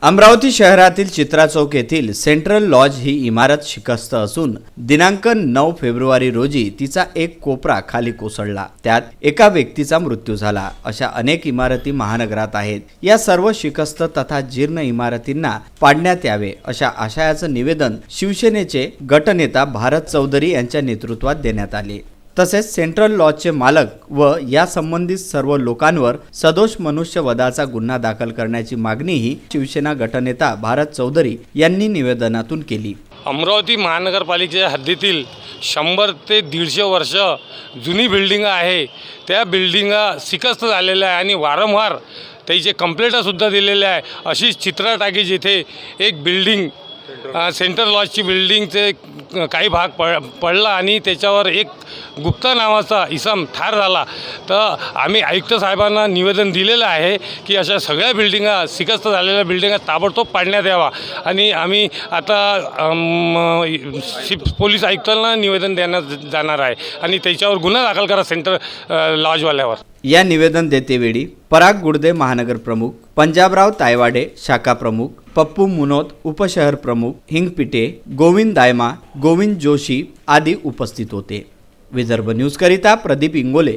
अमरावती शहरातील चित्रा चौक येथील central lodge ही इमारत शिकस्त असून दिनांक 9 फेब्रुवारी रोजी तिचा एक कोपरा खाली कोसळला। त्यात एका व्यक्तीचा मृत्यू झाला। अशा अनेक इमारती महानगरात आहेत। या सर्व शिकस्त तथा जीर्ण इमारतींना पाडण्यात यावे अशा आशयाचे निवेदन शिवसेनेचे गटनेता भारत चौधरी यांच्या नेतृत्वात देण्यात आले। तसेच सेंट्रल लॉजचे मालक व या संबंधित सर्व लोकांवर सदोष मनुष्यवधाचा गुन्हा दाखल करण्याची मागणीही शिवसेना गटनेता भारत चौधरी यांनी निवेदनातून केली। अमरावती महानगरपालिकेच्या हद्दीतील 100 ते 150 वर्ष जुनी बिल्डिंग आहे। त्या बिल्डिंगा शिकस्त झालेल्या आहे आणि वारंवार त्याचे कंप्लेंट सुद्धा दिलेले आहे। अशी चित्रा टाकी जिथे एक बिल्डिंग सेंट्रल लॉजची बिल्डिंगचे काही भाग पडला आणि त्याच्यावर एक गुप्ता नावाचा इसम ठार झाला। तर आम्ही आयुक्त साहेबांना निवेदन दिलेलं आहे की अशा सगळ्या बिल्डिंगा शिकस्त झालेल्या बिल्डिंगा ताबडतोब पाडण्यात यावा आणि आम्ही आता पोलीस आयुक्तांना निवेदन देण्यात जाणार आहे आणि त्याच्यावर गुन्हा दाखल करा सेंट्रल लॉजवाल्यावर। या निवेदन देतेवेळी पराग गुडदे महानगर प्रमुख, पंजाबराव तायवाडे शाखा प्रमुख, पप्पू मुनोत उपशहर प्रमुख, हिंगपिटे, गोविंद दायमा, गोविंद जोशी आदी उपस्थित होते। विदर्भ न्यूज करिता प्रदीप इंगोले।